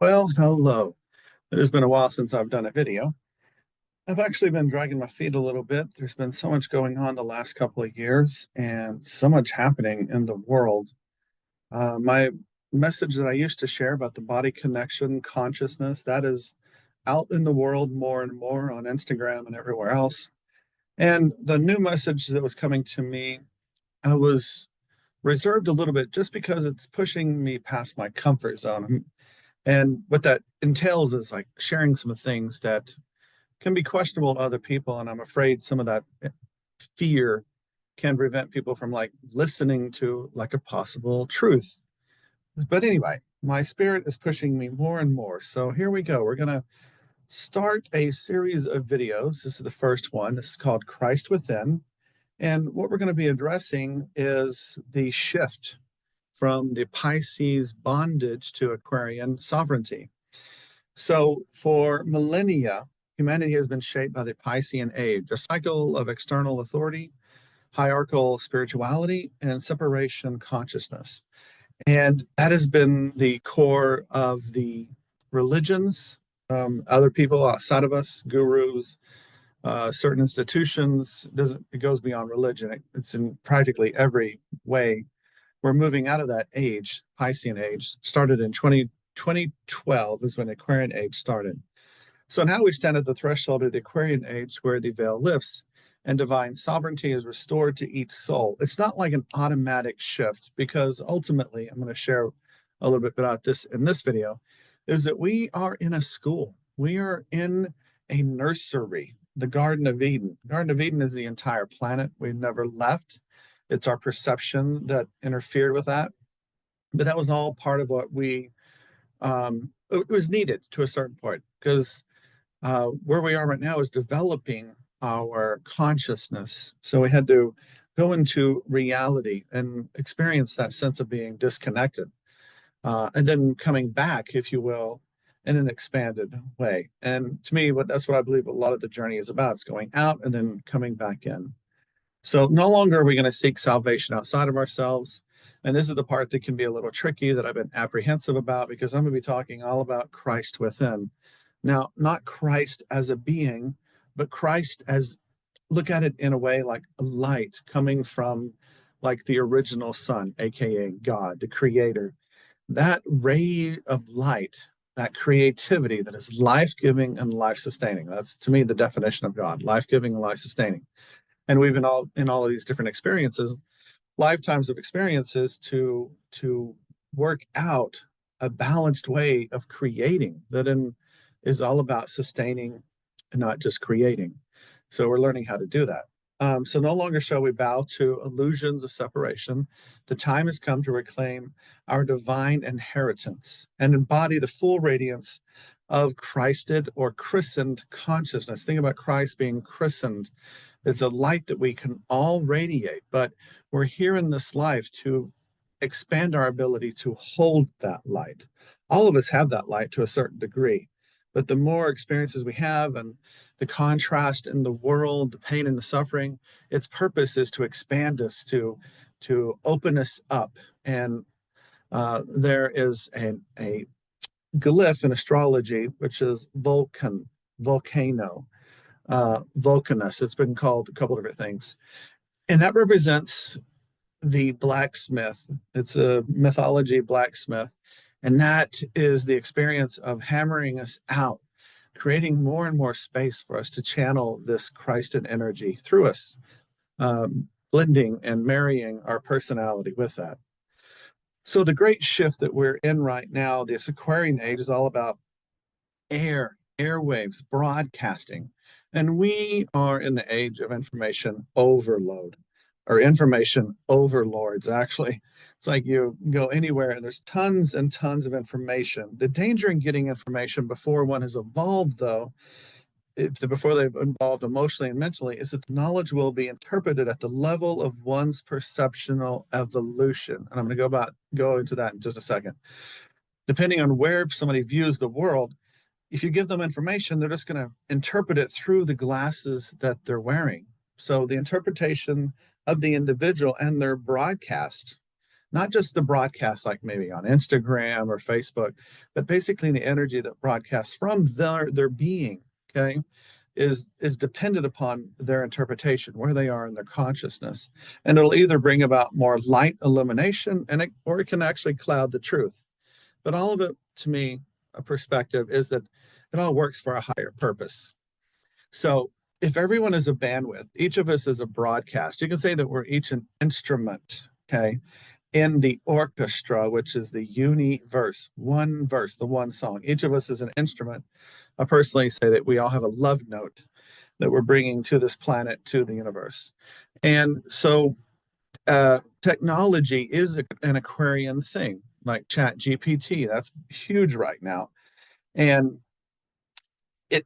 Well, hello. It has been a while since I've done a video. I've actually been dragging my feet a little bit. There's been so much going on the last couple of years and so much happening in the world. My message that I used to share about the body connection consciousness, that is out in the world more and more on Instagram and everywhere else. And the new message that was coming to me, I was reserved a little bit just because it's pushing me past my comfort zone. And what that entails is like sharing some things that can be questionable to other people. And I'm afraid some of that fear can prevent people from like listening to like a possible truth. But anyway, my spirit is pushing me more and more. So here we go. We're going to start a series of videos. This is the first one. This is called Christ Within. And what we're going to be addressing is the shift from the Pisces bondage to Aquarian sovereignty. So for millennia, humanity has been shaped by the Piscean Age, a cycle of external authority, hierarchical spirituality, and separation consciousness. And that has been the core of the religions, other people outside of us, gurus, certain institutions. It goes beyond religion. It's in practically every way. We're moving out of that age, Piscean Age, started in 2012 is when Aquarian Age started. So now we stand at the threshold of the Aquarian Age where the veil lifts and divine sovereignty is restored to each soul. It's not like an automatic shift because ultimately, I'm going to share a little bit about this in this video, is that we are in a school. We are in a nursery, the Garden of Eden. Garden of Eden is the entire planet. We've never left. It's our perception that interfered with that. But that was all part of what it was needed to a certain point because where we are right now is developing our consciousness. So we had to go into reality and experience that sense of being disconnected. And then coming back, if you will, in an expanded way. And to me, that's what I believe a lot of the journey is about. It's going out and then coming back in. So no longer are we going to seek salvation outside of ourselves. And this is the part that can be a little tricky that I've been apprehensive about because I'm going to be talking all about Christ within. Now, not Christ as a being, but Christ as, look at it in a way like a light coming from like the original sun, aka God, the creator. That ray of light, that creativity that is life-giving and life-sustaining. That's to me the definition of God, life-giving and life-sustaining. And we've been all in all of these different experiences, lifetimes of experiences to work out a balanced way of creating that is all about sustaining and not just creating. So we're learning how to do that. So no longer shall we bow to illusions of separation. The time has come to reclaim our divine inheritance and embody the full radiance of Christed or christened consciousness. Think about Christ being christened. It's a light that we can all radiate, but we're here in this life to expand our ability to hold that light. All of us have that light to a certain degree, but the more experiences we have and the contrast in the world, the pain and the suffering, its purpose is to expand us, to open us up. And there is a glyph in astrology, which is volcano. Vulcanus. It's been called a couple different things. And that represents the blacksmith. It's a mythology blacksmith. And that is the experience of hammering us out, creating more and more space for us to channel this Christian energy through us, blending and marrying our personality with that. So the great shift that we're in right now, this Aquarian Age, is all about airwaves, broadcasting. And we are in the age of information overload, or information overlords, actually. It's like you go anywhere and there's tons and tons of information. The danger in getting information before one has evolved, though, before they've evolved emotionally and mentally, is that the knowledge will be interpreted at the level of one's perceptual evolution. And I'm going to go into that in just a second. Depending on where somebody views the world, if you give them information, they're just going to interpret it through the glasses that they're wearing. So the interpretation of the individual and their broadcast not just the broadcast like maybe on Instagram or Facebook, but basically the energy that broadcasts from their being, okay, is dependent upon their interpretation, where they are in their consciousness. And it'll either bring about more light illumination or it can actually cloud the truth. But all of it, to me, a perspective is that it all works for a higher purpose. So if everyone is a bandwidth, each of us is a broadcast, you can say that we're each an instrument, okay, in the orchestra, which is the universe, one verse, the one song. Each of us is an instrument. I personally say that we all have a love note that we're bringing to this planet, to the universe. And so technology is an Aquarian thing, like Chat GPT. That's huge right now. And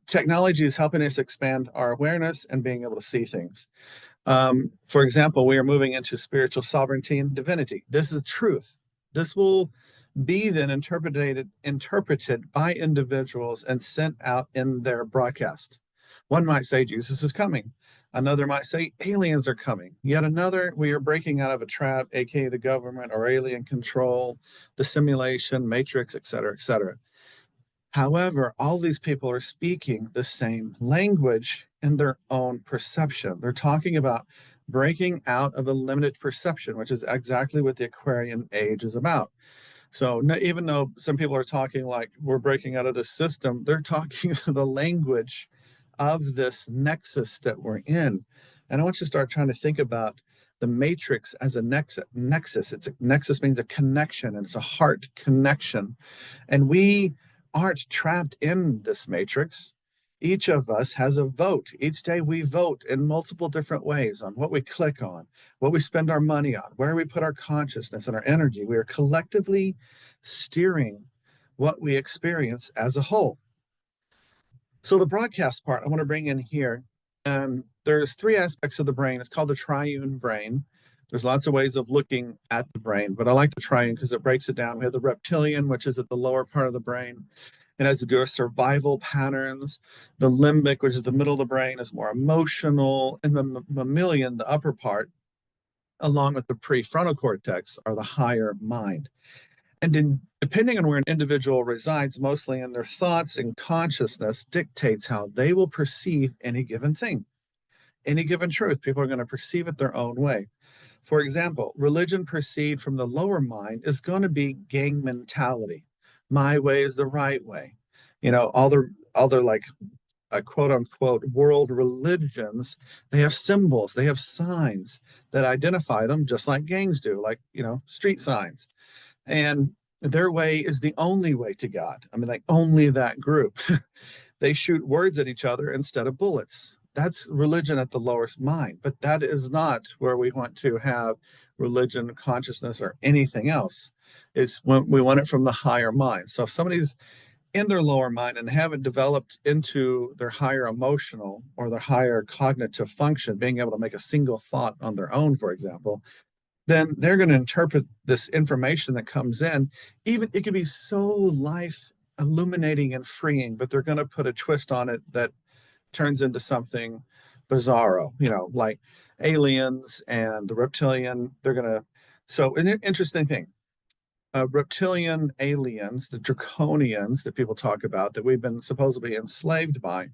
technology is helping us expand our awareness and being able to see things. For example, we are moving into spiritual sovereignty and divinity. This is truth. This will be then interpreted by individuals and sent out in their broadcast. One might say Jesus is coming. Another might say aliens are coming. Yet another, we are breaking out of a trap, aka the government or alien control, the simulation, matrix, et cetera, et cetera. However, all these people are speaking the same language in their own perception. They're talking about breaking out of a limited perception, which is exactly what the Aquarian Age is about. So even though some people are talking like we're breaking out of the system, they're talking the language of this nexus that we're in. And I want you to start trying to think about the matrix as a nexus. It's a nexus means a connection, and it's a heart connection. And we aren't trapped in this matrix. Each of us has a vote. Each day we vote in multiple different ways on what we click on, what we spend our money on, where we put our consciousness and our energy. We are collectively steering what we experience as a whole. So the broadcast part I want to bring in here. There's three aspects of the brain. It's called the triune brain. There's lots of ways of looking at the brain, but I like the triune because it breaks it down. We have the reptilian, which is at the lower part of the brain. It has to do with survival patterns. The limbic, which is the middle of the brain, is more emotional. And the mammalian, the upper part, along with the prefrontal cortex, are the higher mind. And depending on where an individual resides, mostly in their thoughts and consciousness, dictates how they will perceive any given thing, any given truth. People are going to perceive it their own way. For example, religion perceived from the lower mind is going to be gang mentality. My way is the right way. You know, all the like quote unquote world religions, they have symbols, they have signs that identify them just like gangs do, like, you know, street signs. And their way is the only way to God. I mean, like only that group. They shoot words at each other instead of bullets. That's religion at the lowest mind, but that is not where we want to have religion, consciousness, or anything else. It's when we want it from the higher mind. So if somebody's in their lower mind and haven't developed into their higher emotional or their higher cognitive function, being able to make a single thought on their own, for example, then they're going to interpret this information that comes in. Even it could be so life illuminating and freeing, but they're going to put a twist on it that turns into something bizarro, you know, like aliens and the reptilian. They're going to, so an interesting thing. Reptilian aliens, the draconians that people talk about, that we've been supposedly enslaved by,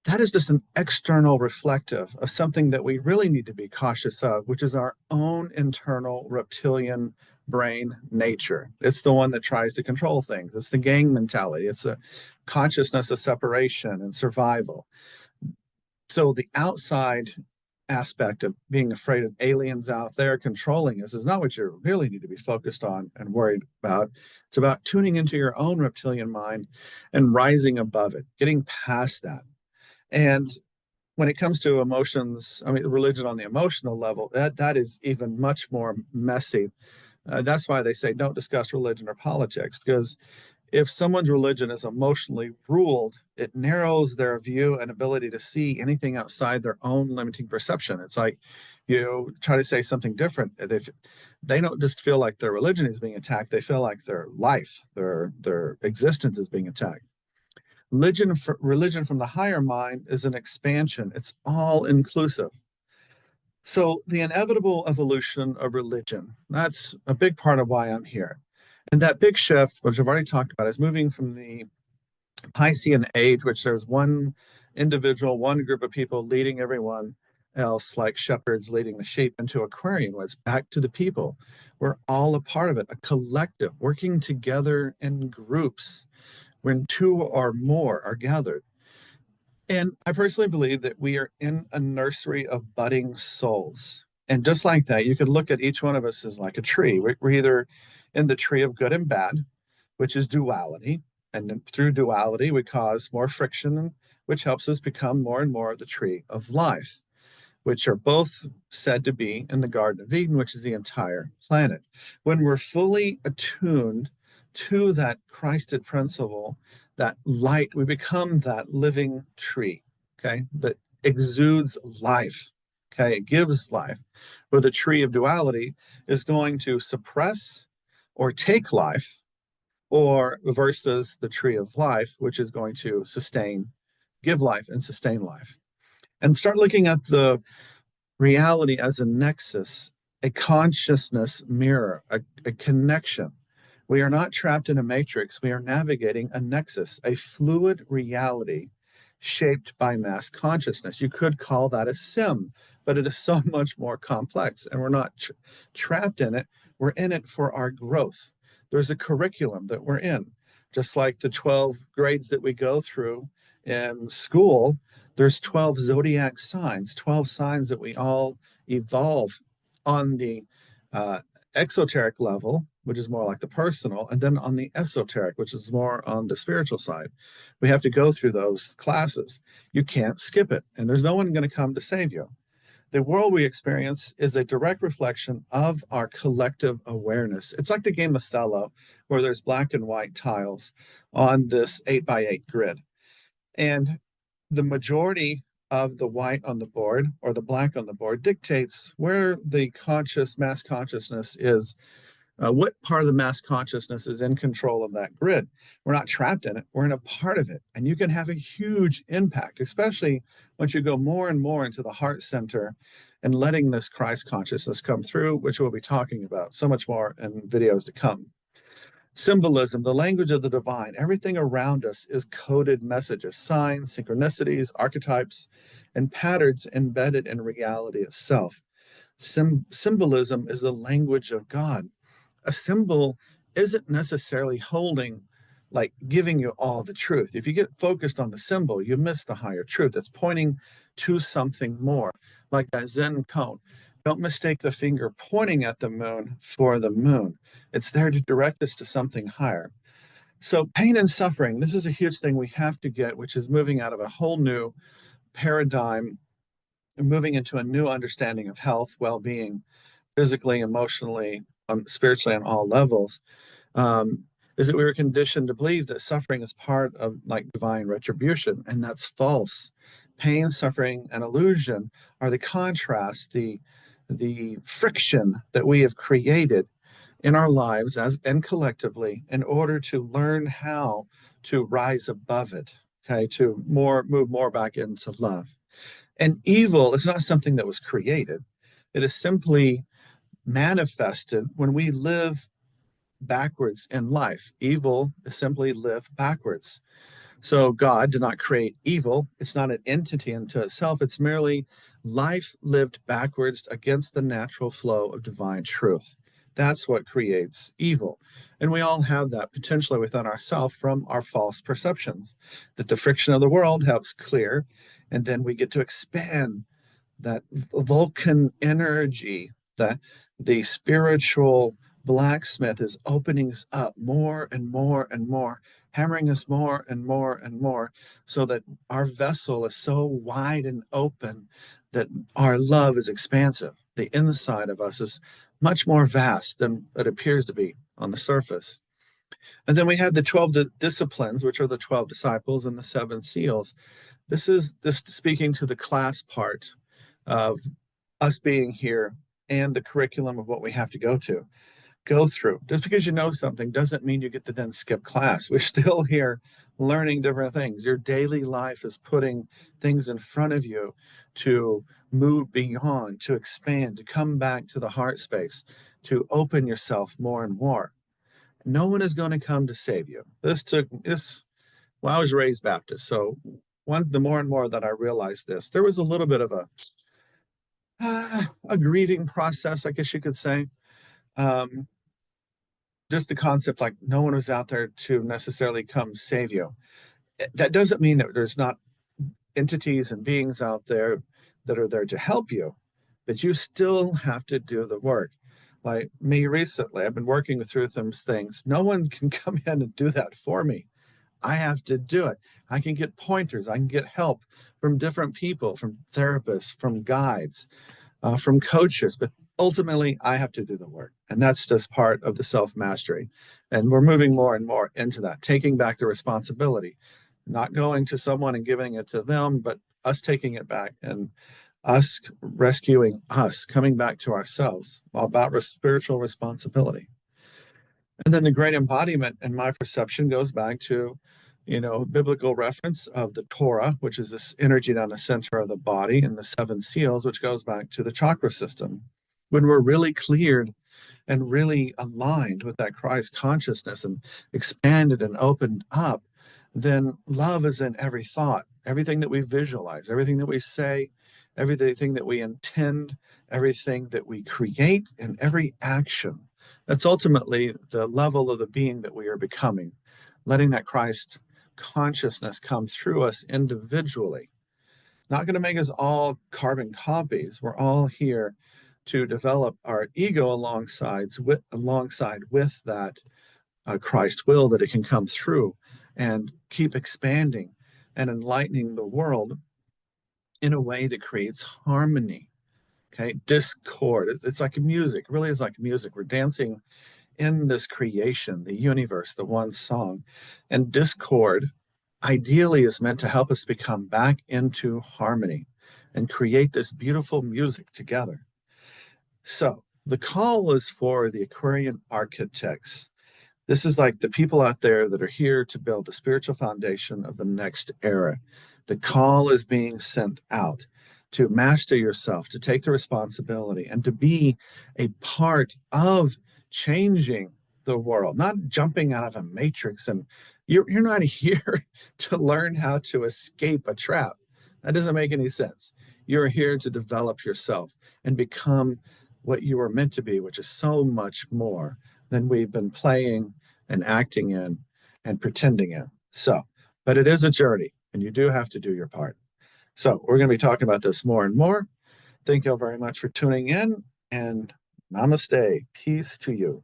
that is just an external reflective of something that we really need to be cautious of, which is our own internal reptilian brain nature. It's the one that tries to control things. It's the gang mentality. It's a consciousness of separation and survival. So the outside aspect of being afraid of aliens out there controlling us is not what you really need to be focused on and worried about. It's about tuning into your own reptilian mind and rising above it, getting past that. And when it comes to emotions, I mean, religion on the emotional level, that is even much more messy. That's why they say don't discuss religion or politics, because if someone's religion is emotionally ruled, it narrows their view and ability to see anything outside their own limiting perception. It's like you try to say something different. They don't just feel like their religion is being attacked, they feel like their life, their existence is being attacked. Religion from the higher mind is an expansion. It's all inclusive. So, the inevitable evolution of religion, that's a big part of why I'm here. And that big shift, which I've already talked about, is moving from the Piscean Age, which there's one individual, one group of people leading everyone else, like shepherds leading the sheep, into Aquarian, where it's back to the people. We're all a part of it, a collective, working together in groups when two or more are gathered. And I personally believe that we are in a nursery of budding souls. And just like that, you could look at each one of us as like a tree. We're either in the tree of good and bad, which is duality. And then through duality, we cause more friction, which helps us become more and more the tree of life, which are both said to be in the Garden of Eden, which is the entire planet. When we're fully attuned to that Christed principle, that light, we become that living tree, okay, that exudes life, okay, it gives life. Where the tree of duality is going to suppress or take life, or versus the tree of life, which is going to sustain, give life, and sustain life. And start looking at the reality as a nexus, a consciousness mirror, a connection. We are not trapped in a matrix. We are navigating a nexus, a fluid reality shaped by mass consciousness. You could call that a sim, but it is so much more complex, and we're not trapped in it. We're in it for our growth. There's a curriculum that we're in, just like the 12 grades that we go through in school. There's 12 zodiac signs, 12 signs that we all evolve on the uh, exoteric level, which is more like the personal, and then on the esoteric, which is more on the spiritual side. We have to go through those classes. You can't skip it, and there's no one going to come to save you. The world we experience is a direct reflection of our collective awareness. It's like the game Othello, where there's black and white tiles on this 8 by 8 grid. And the majority of the white on the board or the black on the board dictates where the conscious mass consciousness is, what part of the mass consciousness is in control of that grid. We're not trapped in it, we're in a part of it. And you can have a huge impact, especially once you go more and more into the heart center and letting this Christ consciousness come through, which we'll be talking about so much more in videos to come. Symbolism, the language of the divine, everything around us is coded messages, signs, synchronicities, archetypes, and patterns embedded in reality itself. Symbolism is the language of God. A symbol isn't necessarily holding, like giving you all the truth. If you get focused on the symbol, you miss the higher truth. It's pointing to something more, like that Zen cone. Don't mistake the finger pointing at the moon for the moon. It's there to direct us to something higher. So, pain and suffering, this is a huge thing we have to get, which is moving out of a whole new paradigm and moving into a new understanding of health, well being, physically, emotionally, spiritually, on all levels. Um, is that we were conditioned to believe that suffering is part of like divine retribution, and that's false. Pain, suffering, and illusion are the contrast, the friction that we have created in our lives as and collectively in order to learn how to rise above it, okay, to move more back into love. And evil is not something that was created. It is simply manifested when we live backwards in life. Evil is simply live backwards. So God did not create evil. It's not an entity unto itself. It's merely life lived backwards against the natural flow of divine truth. That's what creates evil. And we all have that potentially within ourselves from our false perceptions, that the friction of the world helps clear, and then we get to expand that Vulcan energy, that the spiritual blacksmith is opening us up more and more and more, hammering us more and more and more, so that our vessel is so wide and open that our love is expansive. The inside of us is much more vast than it appears to be on the surface. And then we have the 12 disciplines, which are the 12 disciples and the seven seals. This is this speaking to the class part of us being here and the curriculum of what we have to go through. Just because you know something doesn't mean you get to then skip class. We're still here learning different things. Your daily life is putting things in front of you to move beyond, to expand, to come back to the heart space, to open yourself more and more. No one is going to come to save you. Well, I was raised Baptist, so the more and more that I realized this, there was a little bit of a grieving process, I guess you could say. Um, just the concept like no one was out there to necessarily come save you. That doesn't mean that there's not entities and beings out there that are there to help you, but you still have to do the work. Like me recently, I've been working through some things. No one can come in and do that for me. I have to do it. I can get pointers. I can get help from different people, from therapists, from guides, from coaches, but ultimately I have to do the work. And that's just part of the self mastery. And we're moving more and more into that, taking back the responsibility, not going to someone and giving it to them, but us taking it back and us rescuing us, coming back to ourselves, all about spiritual responsibility. And then the great embodiment, in my perception, goes back to, biblical reference of the toRAh, which is this energy down the center of the body, and the seven seals, which goes back to the chakra system. When we're really cleared and really aligned with that Christ consciousness and expanded and opened up, then love is in every thought, everything that we visualize, everything that we say, everything that we intend, everything that we create, and every action. That's ultimately the level of the being that we are becoming, letting that Christ consciousness come through us individually. Not going to make us all carbon copies. We're all here to develop our ego alongside with that Christ will, that it can come through and keep expanding and enlightening the world in a way that creates harmony. Okay, discord. It's like music. It really is like music. We're dancing in this creation, the universe, the one song. And discord ideally is meant to help us become back into harmony and create this beautiful music together. So the call is for the Aquarian architects. This is like the people out there that are here to build the spiritual foundation of the next era. The call is being sent out to master yourself, to take the responsibility, and to be a part of changing the world, not jumping out of a matrix. And you're not here to learn how to escape a trap. That doesn't make any sense. You're here to develop yourself and become what you were meant to be, which is so much more than we've been playing and acting in and pretending in. But it is a journey, and you do have to do your part. So we're going to be talking about this more and more. Thank you all very much for tuning in, and namaste. Peace to you.